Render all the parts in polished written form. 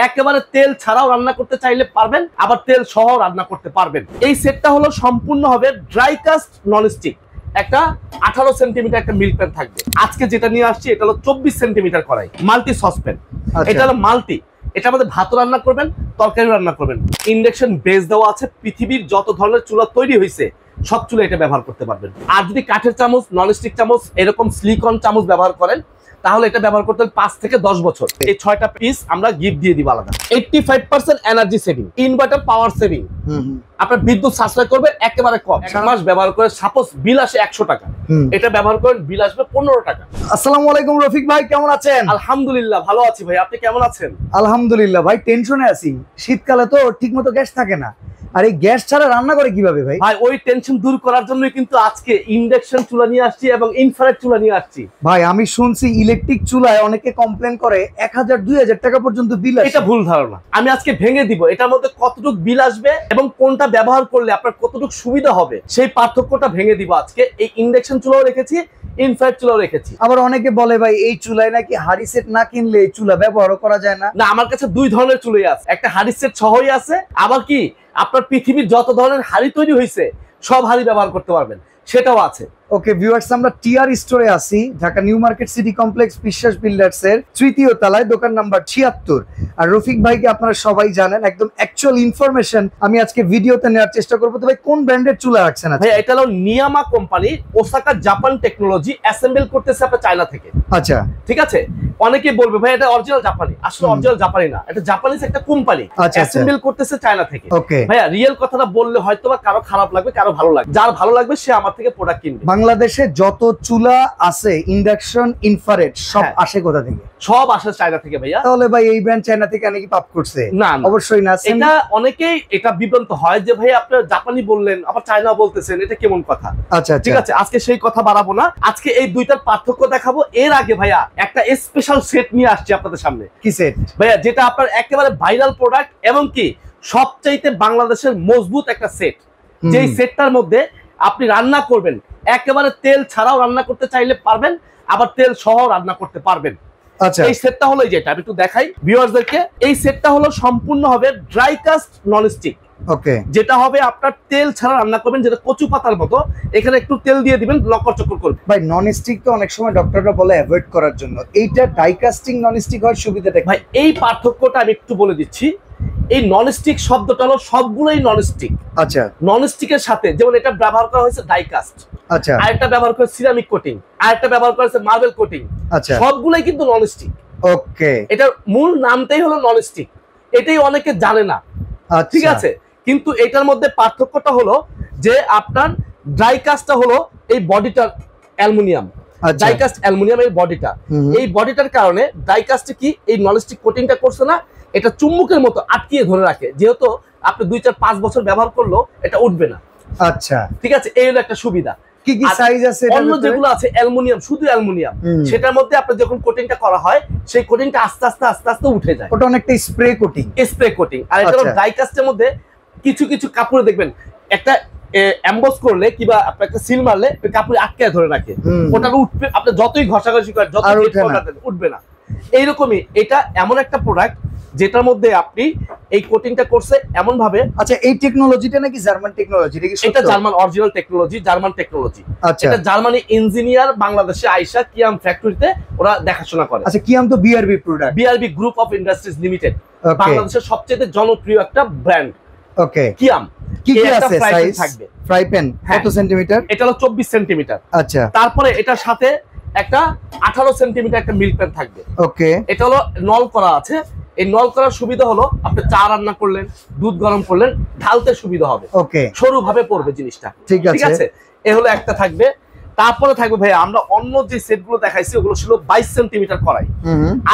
একেবারে তেল ছাড়াও রান্না করতে চাইলে পারবেন, আবার তেল সহ রান্না করতে পারবেন। এই সেটটা হলো সম্পূর্ণ হবে ড্রাই কাস্ট ননস্টিক, একটা 18 সেন্টিমিটার একটা মিল্ক প্যান থাকবে। আজকে যেটা নিয়ে আসছি এটা হলো 24 সেন্টিমিটার কড়াই, মাল্টি সসপ্যান। এটা হলো মাল্টি, এটা আমাদের ভাত রান্না করবেন, তরকারি রান্না করবেন। ইন্ডাকশন বেস দেওয়া আছে, পৃথিবীর যত ধরনের চুলা তৈরি হয়েছে সব চুলা এটা ব্যবহার করতে পারবেন। আর যদি কাঠের চামচ, ননস্টিক চামচ, এরকম সিলিকন চামচ ব্যবহার করেন তাহলে এটা ব্যবহার করতে 5 থেকে 10 বছর। এই 6টা পিস আমরা গিফট দিয়ে দিব আলাদা। 85% energy saving, inverter power saving, আপনার বিদ্যুৎ সাশ্রয় করবে একেবারে কম। 1 মাস ব্যবহার করে সাপোজ বিল আসে 100 টাকা, এটা ব্যবহার করেন বিল আসবে 15 টাকা। আসসালামু আলাইকুম রফিক ভাই, কেমন আছেন? আলহামদুলিল্লাহ ভালো আছি ভাই, আপনি কেমন আছেন? আলহামদুলিল্লাহ ভাই, টেনশনে আছি। শীতকালে তো ঠিকমতো গ্যাস থাকে না, আর এই গ্যাস ছাড়া রান্না করে কিভাবে ভাই? ভাই ওই টেনশন দূর করার জন্যই কিন্তু আজকে ইন্ডাকশন চুলা নিয়ে আসছি এবং ইনফ্রারেড চুলা নিয়ে আসছি। ভাই আমি শুনছি ইলেকট্রিক চুলায় অনেকে কমপ্লেন করে 1000-2000 টাকা পর্যন্ত বিল আসে। এটা ভুল ধারণা। আমি আজকে ভেঙে দিব এটার মধ্যে কতটুকু বিল আসবে এবং কোনটা ব্যবহার করলে আপনার কতটুকু সুবিধা হবে, সেই পার্থক্যটা ভেঙে দিব আজকে। এই ইন্ডাকশন চুলাও রেখেছি, ইনফ্রারেড চুলাও রেখেছি। আবার অনেকে বলে ভাই এই চুলায় নাকি হাড়ি সেট না কিনলে এই চুলা ব্যবহারও করা যায় না। না, আমার কাছে 2 ধরনের চুলাই আছে, একটা হাড়ি সেট সহই আছে, আবার কি আপনার পৃথিবীর যত ধরনের হাড়ি তৈরি হয়েছে সব হাড়ি ব্যবহার করতে পারবেন, সেটাও আছে। ওকে ভিউয়ার্স, আমরা টিআর স্টোরে আছি, Dhaka new market city complex, বিশ্বাস বিল্ডার্স এর 3য় তলায়, দোকান নাম্বার 76। আর রফিক ভাইকে আপনারা সবাই জানেন, একদম অ্যাকচুয়াল ইনফরমেশন আমি আজকে ভিডিওতে নেওয়ার চেষ্টা করব। তো ভাই কোন ব্র্যান্ডের চুলা রাখছেন আজকে? ভাই এটা হলো নিয়ামা company, Osaka Japan technology, assemble করতেছে আপনার চায়না থেকে। আচ্ছা ঠিক আছে, অনেকে বলবে ভাই এটা অরিজিনাল জাপানি, আসলে অরিজিনাল জাপানি না, এটা জাপানিজ একটা কোম্পানি, অ্যাসেম্বল করতেছে চায়না থেকে। ওকে ভাইয়া রিয়েল কথাটা বললে হয়তোবা কারো খারাপ লাগবে, কারো ভালো লাগবে, যার ভালো লাগবে সে আমার থেকে প্রোডাক্ট কিনবে। বাংলাদেশে যত চুলা আছে ইন্ডাকশন ইনফ্রারেড সব আসে কোথা থেকে? সব আসে চায়না থেকে ভাইয়া। তাহলে ভাই এই ব্র্যান্ড চায়না থেকে নাকি পাপ করছে? না অবশ্যই না। এটা অনেকেই এটা বিভ্রান্ত হয় যে ভাই আপনারা জাপানি বললেন আবার চায়না বলতেছেন, এটা কেমন কথা? আচ্ছা ঠিক আছে, আজকে সেই কথা বাড়াবো না, আজকে এই দুইটার পার্থক্য দেখাবো। এর আগে ভাইয়া একটা স্পেশাল সেট নিয়ে আসছি আপনাদের সামনে। কি সেট ভাইয়া? যেটা আপনার একেবারে ভাইরাল প্রোডাক্ট এবং কি সবচাইতে বাংলাদেশের মজবুত একটা সেট। যেই সেটটার মধ্যে আপনি রান্না করবেন, একেবারে তেল ছাড়াও রান্না করতে চাইলে পারবেন, আবার তেল সহ রান্না করতে পারবেন। আচ্ছা, এই সেটটা হলো যেটা আমি একটু দেখাই ভিউয়ার্সদেরকে। এই সেটটা হলো সম্পূর্ণ হবে ড্রাই কাস্ট ননস্টিক। ওকে, যেটা হবে আপনার তেল ছাড়া রান্না করবেন, যেটা কচু পাতার মতো, এখানে একটু তেল দিয়ে দিবেন, লকর চকর করবে। ভাই ননস্টিক তো অনেক সময় ডক্টররা বলে অ্যাভয়েড করার জন্য, এইটা ডাইকাস্টিং ননস্টিক হওয়ার সুবিধাটা কি? ভাই এই পার্থক্যটা আমি একটু বলে দিচ্ছি। এই ননস্টিক শব্দটা হলো সবগুলোই ননস্টিক। আচ্ছা, ননস্টিকের সাথে যেমন এটা ব্যবহার করা হয়েছে ডাইকাস্ট, আচ্ছা, আর একটা ব্যবহার করে সিরামিক কোটিং, আর একটা ব্যবহার করেছে মার্বেল কোটিং। আচ্ছা, সবগুলাই কিন্তু ননস্টিক। ওকে, এটার মূল নামটাই হলো ননস্টিক, এটাই অনেকে জানে না। ঠিক আছে, কিন্তু এটার মধ্যে পার্থক্যটা হলো যে আপনার ড্রাই কাস্টটা হলো এই বডিটা অ্যালুমিনিয়াম, ড্রাই কাস্ট অ্যালুমিনিয়াম এই বডিটা। এই বডিটার কারণে ড্রাই কাস্টে কি এই ননস্টিক কোটিংটা করছে না, এটা চুম্বকের মতো আটকিয়ে ধরে রাখে, যেহেতু আপনি 2-4-5 বছর ব্যবহার করলেও এটা উঠবে না। আচ্ছা, ঠিক আছে, এই হলো একটা সুবিধা। কি কি সাইজ আছে? অন্য যেগুলো আছে অ্যালুমিনিয়াম, শুধু অ্যালুমিনিয়াম, সেটার মধ্যে আপনার যখন কোটিংটা করা হয় সেই কোটিংটা আস্তে আস্তে উঠে যায়। ওটা অনেকটা স্প্রে কোটিং, স্প্রে কোটিং। আর এটা ড্রাই কাস্টের মধ্যে কিছু কিছু কাপড়ে দেখবেন একটা এমবস করলে কিংবা আপনার একটা সিল মারলে কাপড়ে আটকে ধরে রাখে, ওটা উঠবে, আপনি যতই ঘষাঘষি করেন যতই উঠবে না। এইরকমই এটা এমন একটা প্রোডাক্ট যেটার মধ্যে আপনি এই কোটিংটা করছে এমন ভাবে। আচ্ছা, এই টেকনোলজিটা নাকি জার্মান টেকনোলজি? এটা German original technology, German technology. আচ্ছা, এটা জার্মানি ইঞ্জিনিয়ার বাংলাদেশে আইসা কিয়াম ফ্যাক্টরিতে ওরা দেখাশোনা করে। আচ্ছা, কিয়াম তো BRB product, BRB group of industries limited, বাংলাদেশের সবচেয়ে জনপ্রিয় একটা ব্র্যান্ড। ওকে, কিয়াম। কি কি আছে সাইজ? থাকবে ফ্রাই প্যান কত সেন্টিমিটার? এটা হলো 24 সেন্টিমিটার। আচ্ছা, তারপরে এটার সাথে একটা 18 সেন্টিমিটার একটা মিল্ক প্যান থাকবে। ওকে, এটা হলো নল করা আছে। এই নল করার সুবিধা হলো আপনি চা রান্না করলেন, দুধ গরম করলেন, ঢালতে সুবিধা হবে। ওকে, সরু ভাবে পড়বে জিনিসটা। ঠিক আছে, এ হলো একটা থাকবে। তারপরে থাকবে ভাই আমরা অন্য যে সেটগুলো দেখাইছি ওগুলো ছিল 22 সেন্টিমিটার কড়াই।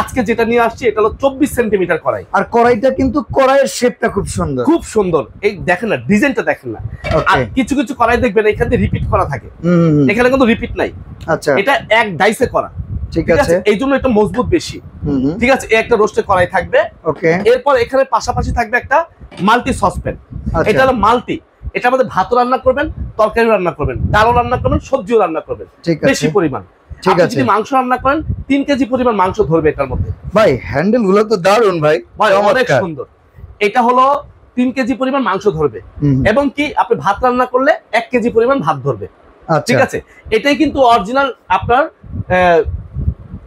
আজকে যেটা নিয়ে আসছি এটা হলো 24 সেন্টিমিটার কড়াই। আর কড়াইটা কিন্তু কড়াইয়ের শেপটা খুব সুন্দর, খুব সুন্দর। এই দেখেন না, ডিজাইনটা দেখেন না। আর কিছু কিছু কড়াই দেখবেন এখান থেকে রিপিট করা থাকে, এখানে কিন্তু রিপিট নাই। আচ্ছা, এটা এক ডাইসে করা। ঠিক আছে, এই জন্য এটা মজবুত বেশি। ঠিক আছে, একটা রোস্টের কড়াই থাকবে। ওকে, এরপর এখানে পাশাপাশি থাকবে একটা মাল্টি সসপ্যান। এটা হলো মাল্টি, এটা আমাদের ভাত রান্না করবেন, তরকারি রান্না করবেন, ডালও রান্না করবেন, সবজিও রান্না করবেন বেশি পরিমাণ। ঠিক আপনি আছে যদি মাংস রান্না করেন 3 কেজি পরিমাণ মাংস ধরবে এটার মধ্যে। ভাই হ্যান্ডেল গুলো তো দারুন ভাই, অনেক সুন্দর। এটা হলো 3 কেজি পরিমাণ মাংস ধরবে, হুম, এবং কি আপনি ভাত রান্না করলে 1 কেজি পরিমাণ ভাত ধরবে। আচ্ছা ঠিক আছে, এটাই কিন্তু অরিজিনাল আপনার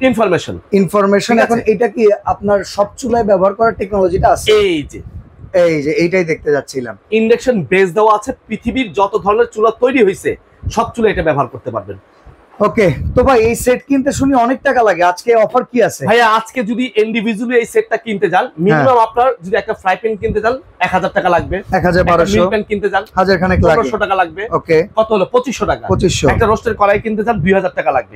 ইনফরমেশন। ইনফরমেশন। এখন এটা কি আপনার সব চুলায় ব্যবহার করার টেকনোলজিটা আছে? এই যে এইটাই দেখতে যাচ্ছিলাম, ইন্ডাকশন বেস দেওয়া আছে। পৃথিবীর যত ধরনের চুলা তৈরি হয়েছে সব চুলা এটা ব্যবহার করতে পারবেন। ওকে, তো ভাই এই সেট কিনতে শুনি অনেক টাকা লাগে, আজকে অফার কি আছে? ভাইয়া আজকে যদি ইন্ডিভিজুয়ালি এই সেটটা কিনতে যান, মিনিমাম আপনার যদি একটা ফ্রাই প্যান কিনতে যান 1000 টাকা লাগবে, 1200, মিল প্যান কিনতে যান 1000 খানেক লাগবে, 1500 টাকা লাগবে। ওকে, কত হলো? 2500 টাকা। 2500। একটা রোস্টের কড়াই কিনতে যান 2000 টাকা লাগবে,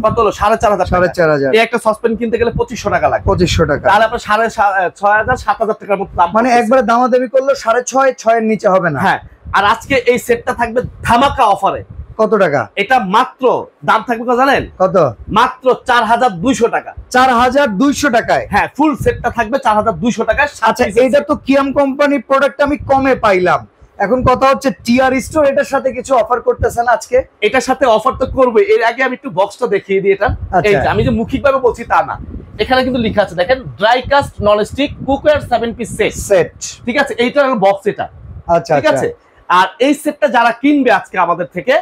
কত হলো? 4500 টাকা। 4500। এই একটা সসপ্যান কিনতে গেলে 2500 টাকা লাগবে, 2500 টাকা। তাহলে আপনার 6500 7000 টাকার মতো দাম। মানে একবারে দামাদামি করলে 6.5 এর নিচে হবে না। হ্যাঁ, আর আজকে এই সেটটা থাকবে ধামাকা অফারে। কত টাকা? এটা মাত্র দাম থাকবে কত জানেন? কত? মাত্র 4200 টাকা। 4200 টাকায়? হ্যাঁ, ফুল সেটটা থাকবে 4200 টাকায়। আচ্ছা, এটা তো কিয়াম কোম্পানি প্রোডাক্ট, আমি কমে পাইলাম। এখন কথা হচ্ছে টিআর স্টোর এটার সাথে কিছু অফার করতেছেন আজকে? এটার সাথে অফার তো করবে। এর আগে আমি একটু বক্সটা দেখিয়ে দিই। এটা এই যে আমি যে মৌখিকভাবে বলছি তা না, এখানে কিন্তু লেখা আছে দেখেন, dry cast non stick cookware 7 piece set. ঠিক আছে, এইটা হলো বক্স এটা। আচ্ছা, ঠিক আছে। আর এই সেটটা যারা কিনবে আজকে আমাদের থেকে,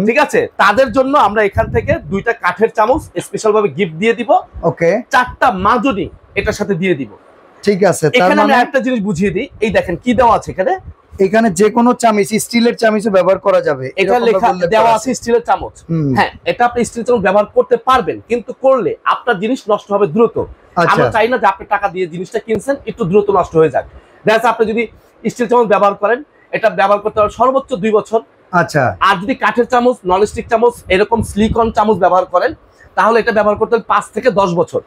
ঠিক আছে, তাদের জন্য আমরা এখান থেকে 2টা কাঠের চামচ স্পেশাল ভাবে গিফট দিয়ে দিব। ওকে, 4টা মাজনি এটার সাথে দিয়ে দিব। ঠিক আছে। তার এখানে আমি মানে একটা জিনিস বুঝিয়ে দিই। এই দেখেন কি দেওয়া আছে এখানে। এখানে যে কোনো চামচ, স্টিলের চামচও ব্যবহার করা যাবে। এটা লেখা দেওয়া আছে স্টিলের চামচ। হ্যাঁ, এটা আপনি স্টিলের চামচ ব্যবহার করতে পারবেন, কিন্তু করলে আপনার জিনিস নষ্ট হবে দ্রুত। আমরা চাই না যে আপনি টাকা দিয়ে জিনিসটা কিনছেন একটু দ্রুত নষ্ট হয়ে যাক। দেখা আপনি যদি স্টিল চামচ ব্যবহার করেন, এটা ব্যবহার করতে হবে সর্বোচ্চ 2 বছর। আচ্ছা, আর যদি কাঠের চামচ, ননস্টিক চামচ, এরকম সিলিকন চামচ ব্যবহার করেন, তাহলে এটা ব্যবহার করতে হবে 5 থেকে 10 বছর।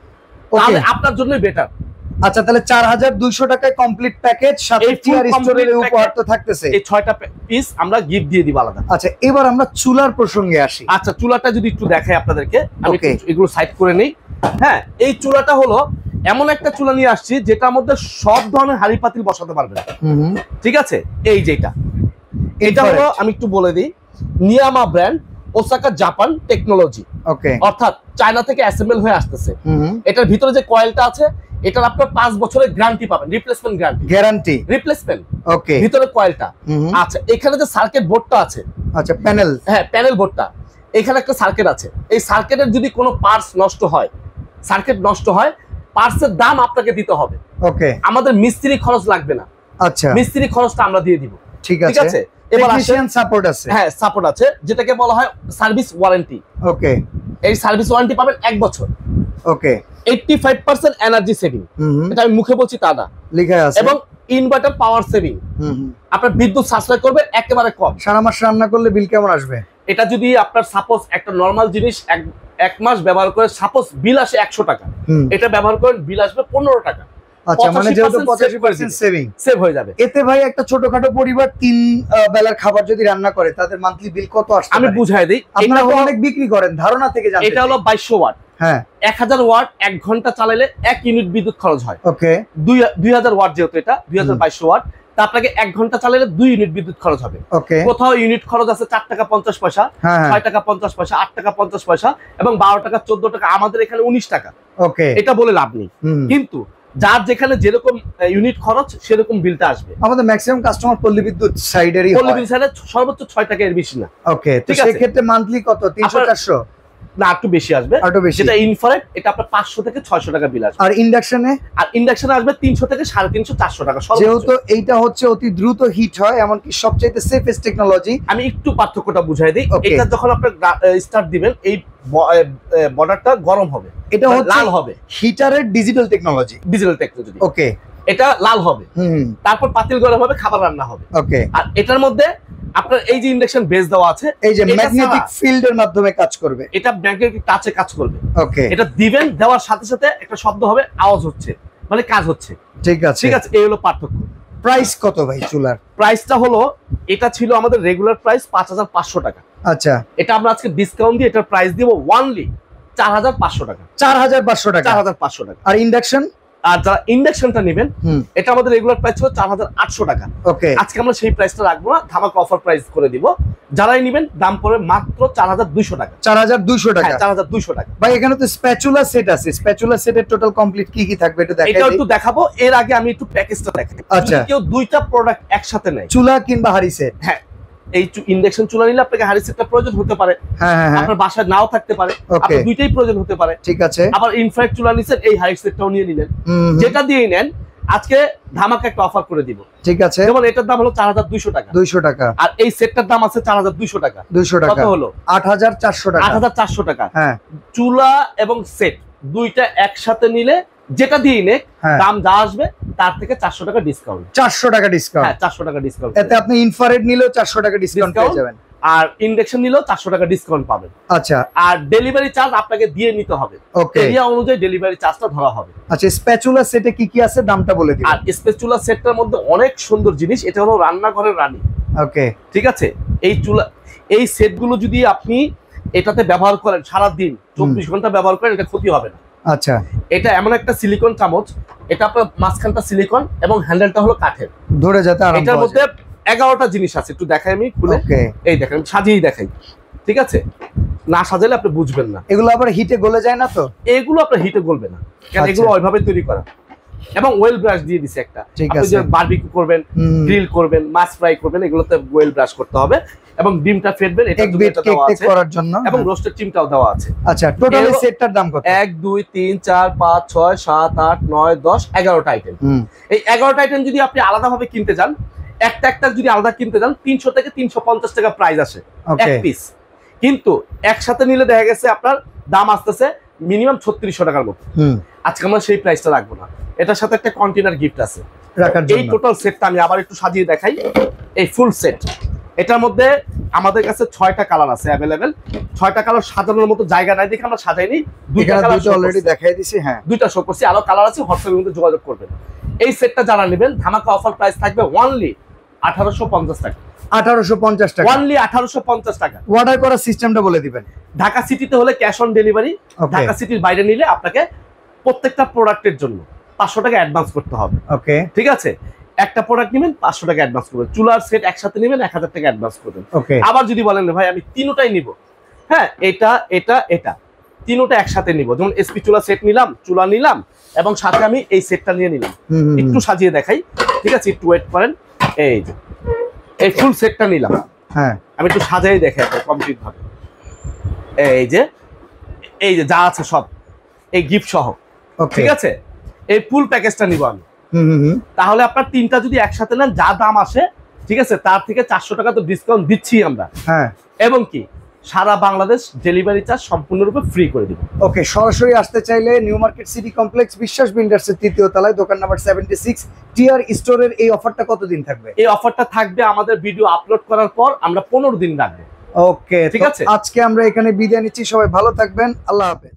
তাহলে আপনার জন্যই বেটার। আচ্ছা, তাহলে 4200 টাকায় কমপ্লিট প্যাকেজ, সাথে টিআর স্টোরের উপহার তো থাকতেছে। এই 6টা পিস আমরা গিফট দিয়ে দিব আলাদা। আচ্ছা, এবার আমরা চুলার প্রসঙ্গে আসি। আচ্ছা, চুলাটা যদি একটু দেখাই আপনাদেরকে, আমি এগুলো সাইড করে নেই। হ্যাঁ, এই চুলাটা হলো এমন একটা চুলা নিয়ে আসছি যেটার মধ্যে সব ধরনের হাঁড়ি পাতিল বসাতে পারবেন। ঠিক আছে, এই যেটা এটা হলো, আমি একটু বলে দিই, নিয়ামা ব্র্যান্ড, ওসাকা জাপান টেকনোলজি। ওকে, অর্থাৎ চায়না থেকে অ্যাসেম্বল হয়ে আসতেছে। এটার ভিতরে যে কয়েলটা আছে, এটার আপনার 5 বছরের গ্যারান্টি পাবেন, রিপ্লেসমেন্ট গ্যারান্টি। ওকে, ভিতরে কয়েলটা। আচ্ছা, এখানে যে সার্কিট বোর্ডটা আছে, আচ্ছা প্যানেল, হ্যাঁ প্যানেল বোর্ডটা, এখানে একটা সার্কিট আছে। এই সার্কিটের যদি কোনো পার্টস নষ্ট হয়, পার্টসের দাম আপনাকে দিতে হবে। ওকে, আমাদের মিস্ত্রি খরচ লাগবে না। আচ্ছা, মিস্ত্রি খরচটা আমরা দিয়ে দিব। ঠিক আছে। এবার টেকনিশিয়ান সাপোর্ট আছে। হ্যাঁ, সাপোর্ট আছে, যেটাকে বলা হয় সার্ভিস ওয়ারেন্টি। ওকে, এই সার্ভিস ওয়ারেন্টি পাবেন 1 বছর। ওকে, 85% এনার্জি সেভিং, এটা আমি মুখে বলছি তা না, লেখা আছে। এবং ইনভার্টার পাওয়ার সেভিং, আপনার বিদ্যুৎ সাশ্রয় করবে একেবারে কম। সারা মাস রান্না করলে বিল কেমন আসবে? এটা যদি আপনার সাপোজ একটা নরমাল জিনিস 1 মাস ব্যবহার করে সাপোজ বিল আসে 100 টাকা, এটা ব্যবহার করেন বিল আসবে 15 টাকা। আচ্ছা, মানে যেহেতু 85% সেভ হয়ে যাবে। এতে ভাই একটা ছোটখাটো পরিবার 3 বেলার খাবার যদি রান্না করে, তাদের মান্থলি বিল কত আসবে? আমি বুঝাই দেই। আপনারা অনেক বিক্রি করেন, ধারণা থেকে জানতে। এটা হলো 2200 ওয়াট। হ্যাঁ, 1000 ওয়াট 1 ঘন্টা চালালে 1 ইউনিট বিদ্যুৎ খরচ হয়। ওকে, 2000 ওয়াট যেহেতু এটা 2200 ওয়াট, তা আপনাকে 1 ঘন্টা চালালে 2 ইউনিট বিদ্যুৎ খরচ হবে। ওকে, কোথাও ইউনিট খরচ আছে 4 টাকা 50 পয়সা, 6 টাকা 50 পয়সা, 8 টাকা 50 পয়সা, এবং 12 টাকা 14 টাকা। আমাদের এখানে 19 টাকা। ওকে, এটা বলে লাভ নেই, কিন্তু যার যেখানে যেরকম ইউনিট খরচ সেরকম বিলটা আসবে। আমাদের ম্যাক্সিমাম কাস্টমার পল্লী বিদ্যুৎ সাইডেরই হয়। পল্লী বিদ্যুৎ সাইডে সর্বোচ্চ 6 টাকা, এর বেশি না। ওকে, তো সেই ক্ষেত্রে মান্থলি কত? 300-400 না, একটু বেশি আসবে। যেটা ইনফ্রারেড, এটা আপনার 500 থেকে 600 টাকা বিল আসবে। আর ইন্ডাকশনে আসবে 300 থেকে 350-400 টাকা। যেহেতু এইটা হচ্ছে অতি দ্রুত হিট হয়, এমনকি সবচেয়ে সেফেস্ট টেকনোলজি। আমি একটু পার্থক্যটা বুঝাই দিই। এটা যখন আপনি স্টার্ট দিবেন, এই বর্ডারটা গরম হবে, এটা লাল হবে। হিটারের ডিজিটাল টেকনোলজি। ওকে, এটা লাল হবে, তারপর পাতিল গরম হবে, খাবার রান্না হবে। ওকে, আর এটার মধ্যে আপনার এই যে ইন্ডাকশন বেস দেওয়া আছে, এই যে ম্যাগনেটিক ফিল্ডের মাধ্যমে কাজ করবে, এটা ম্যাগনেটিক টাচে কাজ করবে। ওকে, এটা দিবেন, দেওয়ার সাথে সাথে একটা শব্দ হবে, আওয়াজ হচ্ছে, মানে কাজ হচ্ছে। ঠিক আছে, এই হলো পার্থক্য। প্রাইস কত ভাই চুলার? প্রাইসটা হলো, এটা ছিল আমাদের রেগুলার প্রাইস 5500 টাকা। আচ্ছা, এটা আমরা আজকে ডিসকাউন্ট দিয়ে এটার প্রাইস দিব অনলি 4500 টাকা। 4500 টাকা। আর ইন্ডাকশন আর যারা ইন্ডাকশনটা নেবেন, এটা আমাদের রেগুলার প্রাইস ছিল 4800 টাকা। ওকে, আজকে আমরা সেই প্রাইসটা রাখবো না, ধামাকা অফার প্রাইস করে দিব। যারাই নেবেন দাম পড়বে মাত্র 4200 টাকা। 4200 টাকা। 4200 টাকা। ভাই এখানে তো স্প্যাচুলা সেট আছে, স্প্যাচুলা সেটের টোটাল কমপ্লিট কি কি থাকবে একটু দেখাই এটা দিই। একটু দেখাবো, এর আগে আমি একটু প্যাকেজটা দেখাই। আচ্ছা। যদি কেউ দুইটা প্রোডাক্ট একসাথে নেয়, চুলা কিংবা হাড়ি সেট, হ্যাঁ, এই ইন্ডাকশন চুলা নিলে আপনাকে হাড়ি সেটটা প্রয়োজন হতে পারে, হ্যাঁ হ্যাঁ হ্যাঁ, আপনার বাসায় নাও থাকতে পারে, আপনার দুইটাই প্রয়োজন হতে পারে। ঠিক আছে। আবার ইনফ্রারেড চুলা নিছেন, এই হাড়ি সেটটাও নিয়ে নিলেন, যেটা দিয়েই নেন আজকে ধামাকা একটা অফার করে দিব। ঠিক আছে। যেমন এটার দাম হলো 4200 টাকা, 200 টাকা, আর এই সেটটার দাম আছে 4200 টাকা। 200 টাকা কত হলো? 8400 টাকা। 8400 টাকা। হ্যাঁ, চুলা এবং সেট দুইটা একসাথে নিলে যেটা দিয়ে নেক দাম যা আসবে তার থেকে 400 টাকা ডিসকাউন্ট। 400 টাকা ডিসকাউন্ট। হ্যাঁ, 400 টাকা ডিসকাউন্ট। এতে আপনি ইনফ্রারেড নিলেও 400 টাকা ডিসকাউন্ট পেয়ে যাবেন, আর ইন্ডাকশন নিলেও 400 টাকা ডিসকাউন্ট পাবেন। আচ্ছা। আর ডেলিভারি চার্জ আপনাকে দিয়ে নিতে হবে, ওকে, এরিয়া অনুযায়ী ডেলিভারি চার্জটা ধরা হবে। আচ্ছা, স্প্যাচুলা সেটে কি কি আছে দামটা বলে দিন। আর স্পেচুলা সেটটার মধ্যে অনেক সুন্দর জিনিস, এটা হলো রান্নাঘরের রানী। ওকে, ঠিক আছে। এই সেটগুলো যদি আপনি এটাতে ব্যবহার করেন সারা দিন 24 ঘন্টা ব্যবহার করেন, এটা ক্ষতি হবে না। আচ্ছা। এটা এমন একটা সিলিকন চামচ, এটা আপনার মাঝখানটা সিলিকন এবং হ্যান্ডেলটা হলো কাঠের, ধরে যেতে আরাম। এটার মধ্যে 11টা জিনিস আছে, একটু দেখাই আমি খুলে। ওকে, এই দেখেন, সাজিয়েই দেখাই, ঠিক আছে, না সাজালে আপনি বুঝবেন না। এগুলো আবার হিটে গলে যায় না তো? এগুলো আপনার হিটে গলবে না, কারণ আচ্ছা। এগুলো ওইভাবে তৈরি করা। এবং ওয়েল ব্রাশ দিয়ে দিছে একটা, ঠিক আপনি আছে। যে বারবিকিউ করবেন, গ্রিল করবেন, মাছ ফ্রাই করবেন, এগুলোতে ওয়েল ব্রাশ করতে হবে। এবং ডিমটা ফেটবেন, এটা দেওয়া আছে করার জন্য, এবং রোস্টেড চিমটাও দেওয়া আছে। আচ্ছা, টোটাল এই সেটটার দাম কত? 1 2 3 4 5 6 7 8 9 10 11টা আইটেম। এই 11টা আইটেম যদি আপনি আলাদাভাবে কিনতে যান, একটা যদি আলাদা কিনতে যান, 300 থেকে 350 টাকা প্রাইস আসে এক পিস। কিন্তু একসাথে নিলে দেখা গেছে আপনার দাম আসতেছে মিনিমাম 3600 টাকার মতো। আজকে আমরা সেই প্রাইসটা রাখবো না, এটার সাথে একটা কন্টেনার গিফট আছে রাখার জন্য। এই টোটাল সেটটা আমি আবার একটু সাজিয়ে দেখাই। এই ফুল সেট, এটার মধ্যে আমাদের কাছে 6টা কালার আছে অ্যাভেলেবেল। 6টা কালার সাজানোর মতো জায়গা নাই দেখে আমরা সাজাইনি, দুইটা কালার অলরেডি দেখাই দিছি। হ্যাঁ, দুইটা শো করছি, আরো কালার আছে, হোয়াটসঅ্যাপের মধ্যে যোগাযোগ করবেন। এই সেটটা যারা নেবেন ধামাকা অফার প্রাইস থাকবে অনলি 1850 টাকা। 1850 টাকা, অনলি 1850 টাকা। অর্ডার করার সিস্টেমটা বলে দিবেন। ঢাকা সিটিতে হলে ক্যাশ অন ডেলিভারি, ঢাকা সিটির বাইরে নিলে আপনাকে প্রত্যেকটা প্রোডাক্টের জন্য 500 টাকা অ্যাডভান্স করতে হবে। ওকে, ঠিক আছে। একটা প্রোডাক্ট নেবেন 500 টাকা অ্যাডভান্স করবেন, চুলার সেট একসাথে নেবেন 1000 টাকা অ্যাডভান্স করবেন। ওকে, আবার যদি বলেন ভাই আমি তিনটাই নিব, হ্যাঁ, এটা তিনটা একসাথে নিব, যেমন এসপি চুলা সেট নিলাম, চুলা নিলাম এবং সাথে আমি এই সেটটা নিয়ে নিলাম। একটু সাজিয়ে দেখাই, ঠিক আছে, একটু ওয়েট করেন। এই যে এই ফুল সেটটা নিলাম, হ্যাঁ, আমি একটু সাজিয়ে দেখাই কমপ্লিট ভাবে। এই যে যা আছে সব এই গিফট সহ, ঠিক আছে, এই ফুল প্যাকেজটা নিব আমি। তাহলে আপনার তিনটা যদি একসাথে নেন যা দাম আসে, ঠিক আছে, তার থেকে 400 টাকা তো ডিসকাউন্ট দিচ্ছি আমরা। হ্যাঁ, এবং কি সারা বাংলাদেশ ডেলিভারি চার্জ সম্পূর্ণরূপে ফ্রি করে দিব। ওকে, সরাসরি আসতে চাইলে নিউ মার্কেট সিটি কমপ্লেক্স বিশ্বাস বিল্ডার্স এর 3য় তলায় দোকান নাম্বার 76 টিআর স্টোরের। এই অফারটা কতদিন থাকবে? এই অফারটা থাকবে আমাদের ভিডিও আপলোড করার পর আমরা 15 দিন রাখবো। ওকে, ঠিক আছে। আজকে আমরা এখানে বিদায় নিচ্ছি, সবাই ভালো থাকবেন, আল্লাহ হাফেজ।